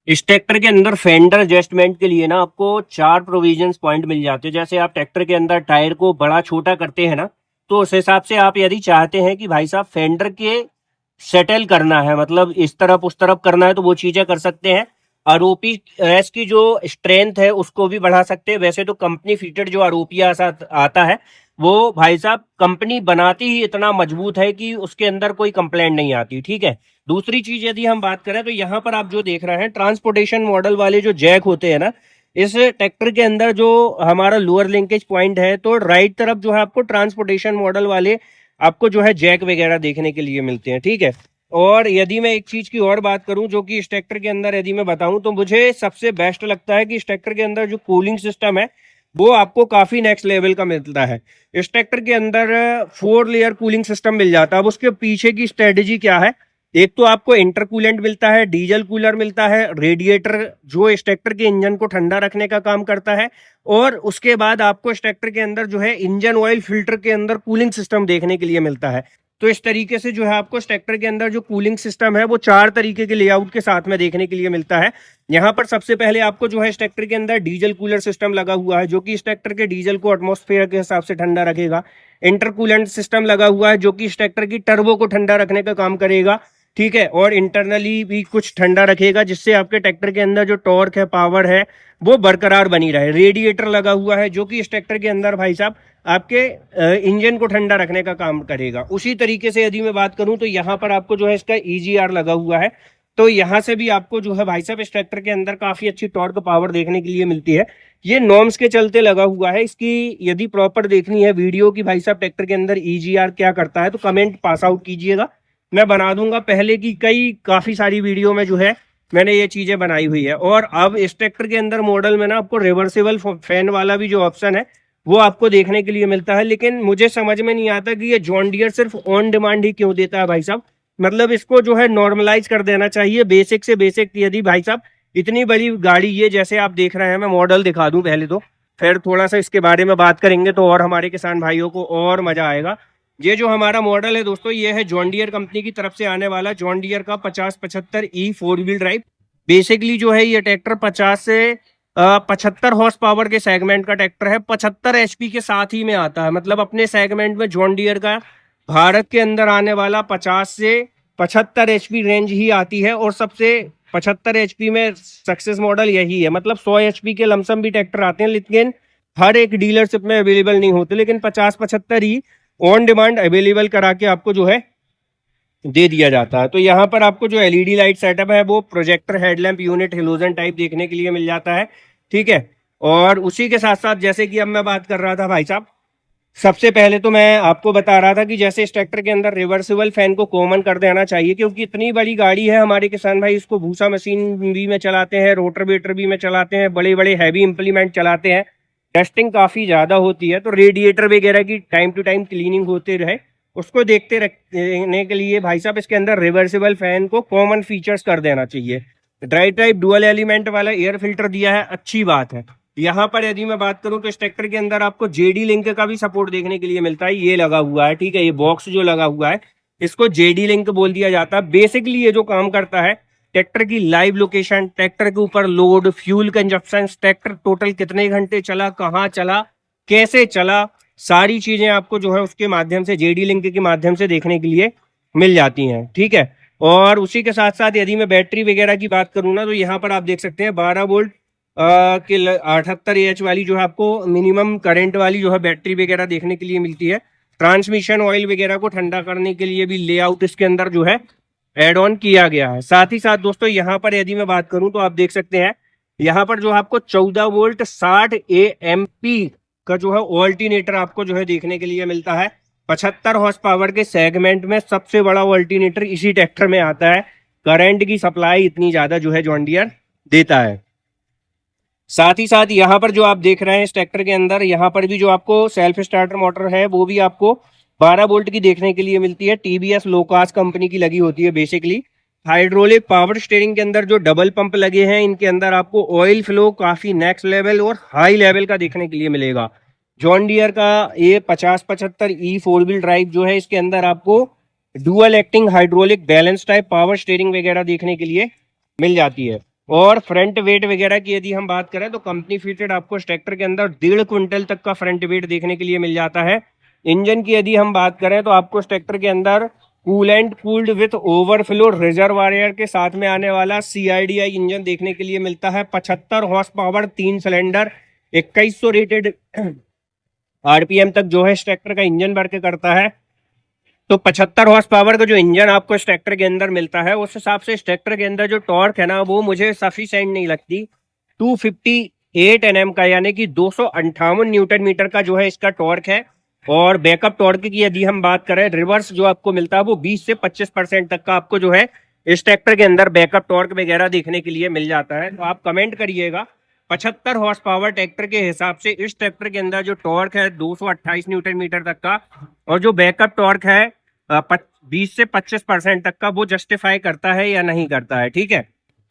इस ट्रैक्टर के अंदर फेंडर एडजस्टमेंट के लिए ना आपको 4 प्रोविजंस पॉइंट मिल जाते हैं। जैसे आप ट्रैक्टर के अंदर टायर को बड़ा छोटा करते हैं ना, तो उस हिसाब से आप यदि चाहते हैं कि भाई साहब फेंडर के सेटल करना है, मतलब इस तरफ उस तरफ करना है, तो वो चीजें कर सकते हैं। आरओपी एस की जो स्ट्रेंथ है उसको भी बढ़ा सकते हैं। वैसे तो कंपनी फिटेड जो आरओपी आता है वो भाई साहब कंपनी बनाती ही इतना मजबूत है कि उसके अंदर कोई कंप्लेंट नहीं आती। ठीक है। दूसरी चीज यदि हम बात करें तो यहाँ पर आप जो देख रहे हैं ट्रांसपोर्टेशन मॉडल वाले जो जैक होते हैं ना, इस ट्रैक्टर के अंदर जो हमारा लोअर लिंकेज पॉइंट है, तो राइट तरफ जो है आपको ट्रांसपोर्टेशन मॉडल वाले आपको जो है जैक वगैरह देखने के लिए मिलते हैं। ठीक है। और यदि मैं एक चीज की और बात करूं जो कि इस ट्रैक्टर के अंदर यदि मैं बताऊं तो मुझे सबसे बेस्ट लगता है कि इस ट्रैक्टर के अंदर जो कूलिंग सिस्टम है वो आपको काफी नेक्स्ट लेवल का मिलता है। इस ट्रैक्टर के अंदर 4 लेयर कूलिंग सिस्टम मिल जाता है। अब उसके पीछे की स्ट्रेटेजी क्या है? एक तो आपको इंटरकूलेंट मिलता है, डीजल कूलर मिलता है, रेडिएटर जो इस ट्रैक्टर के इंजन को ठंडा रखने का काम करता है, और उसके बाद आपको इस ट्रैक्टर के अंदर जो है इंजन ऑयल फिल्टर के अंदर कूलिंग सिस्टम देखने के लिए मिलता है। तो इस तरीके से जो है आपको इस ट्रैक्टर के अंदर जो कूलिंग सिस्टम है वो 4 तरीके के लेआउट के साथ में देखने के लिए मिलता है। यहाँ पर सबसे पहले आपको जो है इस ट्रैक्टर के अंदर डीजल कूलर सिस्टम लगा हुआ है जो कि इस ट्रैक्टर के डीजल को एटमॉस्फेयर के हिसाब से ठंडा रखेगा। इंटरकूलेंट सिस्टम लगा हुआ है जो कि इस ट्रैक्टर की टर्बो को ठंडा रखने का काम करेगा। ठीक है। और इंटरनली भी कुछ ठंडा रखेगा जिससे आपके ट्रैक्टर के अंदर जो टॉर्क है, पावर है, वो बरकरार बनी रहे। रेडिएटर लगा हुआ है जो कि इस ट्रैक्टर के अंदर भाई साहब आपके इंजन को ठंडा रखने का काम करेगा। उसी तरीके से यदि मैं बात करूं तो यहाँ पर आपको जो है इसका EGR लगा हुआ है, तो यहाँ से भी आपको जो है भाई साहब इस ट्रैक्टर के अंदर काफी अच्छी टॉर्क पावर देखने के लिए मिलती है। ये नॉर्म्स के चलते लगा हुआ है। इसकी यदि प्रॉपर देखनी है वीडियो की भाई साहब ट्रैक्टर के अंदर EGR क्या करता है, तो कमेंट पास आउट कीजिएगा, मैं बना दूंगा। पहले की काफी सारी वीडियो में जो है मैंने ये चीजें बनाई हुई है। और अब इस ट्रैक्टर के अंदर मॉडल में ना आपको रिवर्सिबल फैन वाला भी जो ऑप्शन है वो आपको देखने के लिए मिलता है। लेकिन मुझे समझ में नहीं आता कि ये जॉन डियर सिर्फ ऑन डिमांड ही क्यों देता है भाई साहब। मतलब इसको जो है नॉर्मलाइज कर देना चाहिए, बेसिक से बेसिक। यदि भाई साहब इतनी बड़ी गाड़ी ये जैसे आप देख रहे हैं, मैं मॉडल दिखा दूं पहले तो, फिर थोड़ा सा इसके बारे में बात करेंगे तो और हमारे किसान भाइयों को और मजा आएगा। ये जो हमारा मॉडल है दोस्तों, ये है जॉन डियर कंपनी की तरफ से आने वाला जॉन डियर का 5075E 4 व्हील ड्राइव। बेसिकली जो है ये ट्रैक्टर 50 से 75 हॉर्स पावर के सेगमेंट का ट्रैक्टर है। 75 HP के साथ ही में आता है। मतलब अपने सेगमेंट में जॉन डियर का भारत के अंदर आने वाला 50 से 75 HP रेंज ही आती है। और सबसे 75 HP में सक्सेस मॉडल यही है। मतलब 100 HP के लमसम भी ट्रैक्टर आते हैं लेकिन हर एक डीलरशिप में अवेलेबल नहीं होते, लेकिन 50-75 ही ऑन डिमांड अवेलेबल करा के आपको जो है दे दिया जाता है। तो यहाँ पर आपको जो LED लाइट सेटअप है वो projector headlamp unit halogen type देखने के लिए मिल जाता है। ठीक है। और उसी के साथ साथ जैसे कि अब मैं बात कर रहा था भाई साहब, सबसे पहले तो मैं आपको बता रहा था कि जैसे इस ट्रैक्टर के अंदर रिवर्सिबल फैन को कॉमन कर देना चाहिए, क्योंकि इतनी बड़ी गाड़ी है हमारे किसान भाई इसको भूसा मशीन भी में चलाते हैं, रोटर वेटर भी में चलाते हैं, बड़े बड़े हैवी इंप्लीमेंट चलाते हैं, टेस्टिंग काफी ज्यादा होती है। तो रेडिएटर वगैरह की टाइम टू टाइम क्लीनिंग होते रहे, उसको देखते रखने के लिए भाई साहब इसके अंदर रिवर्सिबल फैन को कॉमन फीचर्स कर देना चाहिए। ड्राई टाइप डुअल एलिमेंट वाला एयर फिल्टर दिया है, अच्छी बात है। यहाँ पर यदि मैं बात करूं तो इस ट्रैक्टर के अंदर आपको JD लिंक का भी सपोर्ट देखने के लिए मिलता है। ये लगा हुआ है। ठीक है। ये बॉक्स जो लगा हुआ है इसको JD लिंक बोल दिया जाता है। बेसिकली ये जो काम करता है, ट्रैक्टर की लाइव लोकेशन, ट्रैक्टर के ऊपर load, fuel consumption, tractor total कितने घंटे चला, कहाँ चला, कैसे चला, सारी चीजें आपको जो है उसके माध्यम से JD लिंक के माध्यम से देखने के लिए मिल जाती हैं। ठीक है। और उसी के साथ साथ यदि मैं बैटरी वगैरह की बात करूँ ना, तो यहाँ पर आप देख सकते हैं 12 वोल्ट के 78 AH वाली जो है आपको मिनिमम करंट वाली जो है बैटरी वगैरह देखने के लिए मिलती है। ट्रांसमिशन ऑयल वगैरह को ठंडा करने के लिए भी लेआउट इसके अंदर जो है एड ऑन किया गया है। साथ ही साथ दोस्तों यहाँ पर यदि मैं बात करूं तो आप देख सकते हैं यहाँ पर जो आपको 14 वोल्ट 60 AMP का जो है ऑल्टरनेटर आपको जो है देखने के लिए मिलता है। 75 हॉर्स पावर के सेगमेंट में सबसे बड़ा ऑल्टरनेटर इसी ट्रैक्टर में आता है। करंट की सप्लाई इतनी ज्यादा जो है जॉन डियर देता है। साथ ही साथ यहाँ पर जो आप देख रहे हैं इस ट्रैक्टर के अंदर, यहाँ पर भी जो आपको सेल्फ स्टार्टर मोटर है वो भी आपको 12 वोल्ट की देखने के लिए मिलती है। TBS लोकास कंपनी की लगी होती है बेसिकली। हाइड्रोलिक पावर स्टीयरिंग के अंदर जो डबल पंप लगे हैं इनके अंदर आपको ऑयल फ्लो काफी नेक्स्ट लेवल और हाई लेवल का देखने के लिए मिलेगा। जॉन डियर का ये 5075E 4 व्हील ड्राइव जो है इसके अंदर आपको dual acting hydraulic balance type power steering वगैरह देखने के लिए मिल जाती है। और फ्रंट वेट वगैरह की यदि हम बात करें तो कंपनी फिटेड आपको इस ट्रैक्टर के अंदर 1.5 क्विंटल तक का फ्रंट वेट देखने के लिए मिल जाता है। इंजन की यदि हम बात करें तो आपको इस ट्रैक्टर के अंदर coolant cooled with overflow reservoir के साथ में आने वाला CIDI इंजन देखने के लिए मिलता है। 75 horse power 3 cylinder 2100 rated RPM तक जो है इस ट्रैक्टर का इंजन वर्क करता है। तो 75 हॉर्स पावर का जो इंजन आपको इस ट्रैक्टर के अंदर मिलता है उस हिसाब से इस ट्रैक्टर के अंदर जो टॉर्क है ना वो मुझे सफिशिएंट नहीं लगती। 258 Nm का यानी कि 258 न्यूटन मीटर का जो है इसका टॉर्क है। और बैकअप टॉर्क की यदि हम बात करें रिवर्स जो आपको मिलता है वो 20 से 25% तक का आपको जो है इस ट्रैक्टर के अंदर बैकअप टॉर्क वगैरह देखने के लिए मिल जाता है। तो आप कमेंट करिएगा 75 हॉर्स पावर ट्रैक्टर के हिसाब से इस ट्रैक्टर के अंदर जो टॉर्क है 228 न्यूटन मीटर तक का और जो बैकअप टॉर्क है 20 से 25% तक का वो जस्टिफाई करता है या नहीं करता है। ठीक है।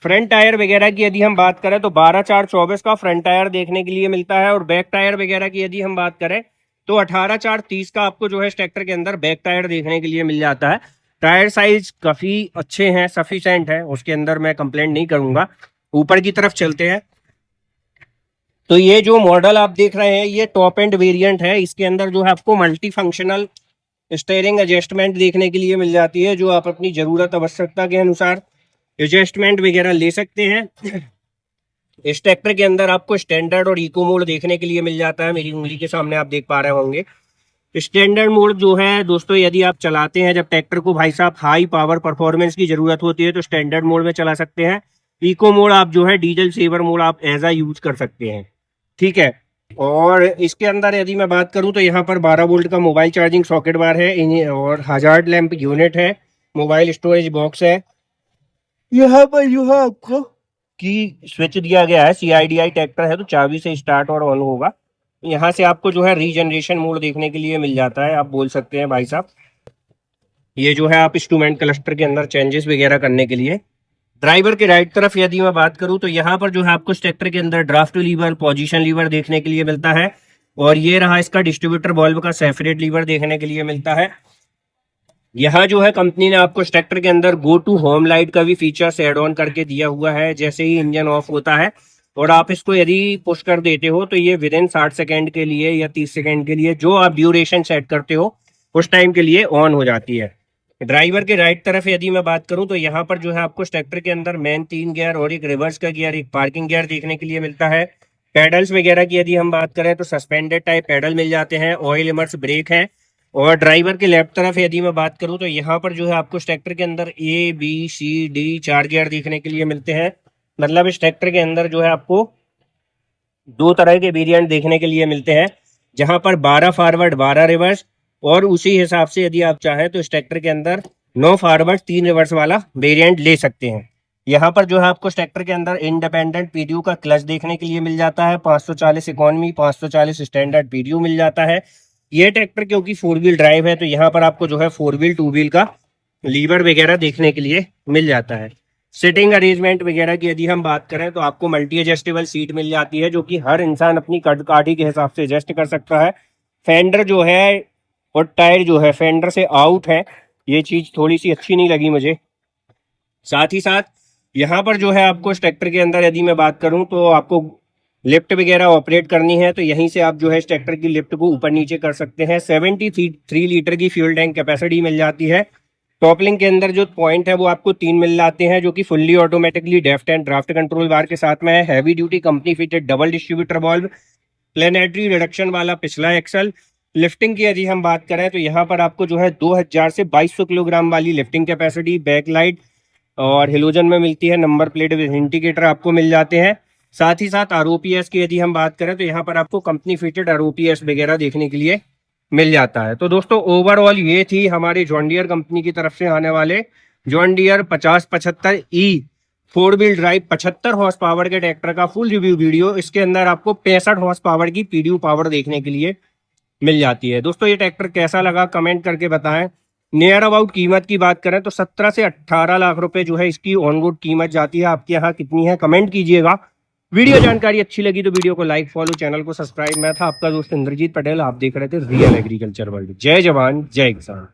फ्रंट टायर वगैरह की यदि हम बात करें तो 12/4/24 का फ्रंट टायर देखने के लिए मिलता है। और बैक टायर वगैरह की यदि हम बात करें तो 18/4/30 का आपको जो है ट्रैक्टर के अंदर बैक टायर देखने के लिए मिल जाता है। टायर साइज काफी अच्छे हैं, सफिशिएंट है, उसके अंदर मैं कंप्लेंट नहीं करूंगा। ऊपर की तरफ चलते हैं तो ये जो मॉडल आप देख रहे हैं ये टॉप एंड वेरिएंट है। इसके अंदर जो है आपको मल्टी फंक्शनल स्टीयरिंग एडजस्टमेंट देखने के लिए मिल जाती है जो आप अपनी जरूरत आवश्यकता के अनुसार एडजस्टमेंट वगैरह ले सकते हैं। इस ट्रैक्टर के अंदर आपको स्टैंडर्ड और इको मोड देखने के लिए मिल जाता है। मेरी उंगली के सामने आप देख पा रहे होंगे। स्टैंडर्ड मोड जो है दोस्तों यदि आप चलाते हैं जब ट्रैक्टर को भाई साहब हाई पावर परफॉर्मेंस की जरूरत होती है तो स्टैंडर्ड मोड में चला सकते हैं। इको मोड आप जो है डीजल सेवर मोड आप एज यूज कर सकते हैं। ठीक है। और इसके अंदर यदि मैं बात करूं तो यहाँ पर 12 वोल्ट का मोबाइल चार्जिंग सॉकेट बार है और हजार्ड लैंप यूनिट है, मोबाइल स्टोरेज बॉक्स है। यहाँ पर जो है आपको की स्विच दिया गया है। CIDI ट्रैक्टर है तो चाबी से स्टार्ट और ऑन होगा। यहाँ से आपको जो है रीजनरेशन मोड देखने के लिए मिल जाता है। आप बोल सकते हैं भाई साहब ये जो है आप इंस्ट्रूमेंट क्लस्टर के अंदर चेंजेस वगैरह करने के लिए। ड्राइवर के राइट तरफ यदि मैं बात करूं तो यहाँ पर जो है आपको ट्रैक्टर के अंदर ड्राफ्ट लीवर, पोजीशन लीवर देखने के लिए मिलता है। और ये रहा इसका डिस्ट्रीब्यूटर बल्ब का सेपरेट लीवर देखने के लिए मिलता है। यहाँ जो है कंपनी ने आपको ट्रैक्टर के अंदर गो टू होम लाइट का भी फीचर एड ऑन करके दिया हुआ है। जैसे ही इंजन ऑफ होता है और आप इसको यदि पुश कर देते हो तो ये विद इन 60 सेकेंड के लिए या 30 सेकेंड के लिए जो आप ड्यूरेशन सेट करते हो उस टाइम के लिए ऑन हो जाती है। ड्राइवर के राइट तरफ यदि मैं बात करूं तो यहाँ पर जो है आपको ट्रैक्टर के अंदर मेन 3 गियर और एक रिवर्स का गियर, एक पार्किंग गियर देखने के लिए मिलता है। पेडल्स वगैरह की यदि हम बात करें तो सस्पेंडेड टाइप पेडल मिल जाते हैं, ऑयल इमर्स ब्रेक है। और ड्राइवर के लेफ्ट तरफ यदि मैं बात करूं तो यहाँ पर जो है आपको ट्रैक्टर के अंदर ABCD 4 गियर देखने के लिए मिलते हैं। मतलब इस ट्रैक्टर के अंदर जो है आपको 2 तरह के वेरिएंट देखने के लिए मिलते हैं जहां पर 12 फॉरवर्ड 12 रिवर्स। और उसी हिसाब से यदि आप चाहें तो इस ट्रैक्टर के अंदर 9 फॉरवर्ड 3 रिवर्स वाला वेरिएंट ले सकते हैं। यहाँ पर जो है आपको ट्रैक्टर के अंदर इंडिपेंडेंट PDU का क्लच देखने के लिए मिल जाता है। 540 इकोनॉमी 540 स्टैंडर्ड PDU मिल जाता है। ये ट्रैक्टर क्योंकि 4 व्हील ड्राइव है तो यहाँ पर आपको जो है 4 व्हील 2 व्हील का लीवर वगैरह देखने के लिए मिल जाता है। सिटिंग अरेंजमेंट वगैरह की यदि हम बात करें तो आपको मल्टी एडजस्टेबल सीट मिल जाती है जो कि हर इंसान अपनी काठी के हिसाब से एडजस्ट कर सकता है। फेंडर जो है और टायर जो है फेंडर से आउट है, ये चीज थोड़ी सी अच्छी नहीं लगी मुझे। साथ ही साथ यहाँ पर जो है आपको इस ट्रैक्टर के अंदर यदि मैं बात करूं तो आपको लिफ्ट वगैरह ऑपरेट करनी है तो यहीं से आप जो है इस ट्रैक्टर की लिफ्ट को ऊपर नीचे कर सकते हैं। 73 लीटर की फ्यूल टैंक कैपेसिटी मिल जाती है। टॉपलिंग के अंदर जो पॉइंट है वो आपको 3 मिल जाते हैं जो कि fully automatically lift and draft control bar के साथ में है। Heavy duty company fitted double distributor bulb, planetary reduction वाला पिछला एक्सल। लिफ्टिंग की यदि हम बात करें तो यहाँ पर आपको जो है 2000 से 2200 किलोग्राम वाली लिफ्टिंग कैपेसिटी, बैक लाइट और हेलोजन में मिलती है। नंबर प्लेट विद इंडिकेटर आपको मिल जाते हैं। साथ ही साथ ROPS की यदि हम बात करें तो यहाँ पर आपको कंपनी फिटेड ROPS वगैरह देखने के लिए मिल जाता है। तो दोस्तों ओवरऑल ये थी हमारी जॉन डियर कंपनी की तरफ से आने वाले John Deere 5075E 4 wheel drive 75 horse power के ट्रैक्टर का फुल रिव्यू वीडियो। इसके अंदर आपको 65 हॉर्स पावर की PDU पावर देखने के लिए मिल जाती है। दोस्तों ये ट्रैक्टर कैसा लगा कमेंट करके बताएं। नियर अबाउट कीमत की बात करें तो 17 से 18 लाख रुपए जो है इसकी ऑन रोड कीमत जाती है। आपके यहाँ कितनी है कमेंट कीजिएगा। वीडियो जानकारी अच्छी लगी तो वीडियो को लाइक, फॉलो, चैनल को सब्सक्राइब। मैं था आपका दोस्त इंद्रजीत पटेल, आप देख रहे थे रियल एग्रीकल्चर वर्ल्ड। जय जवान जय किसान।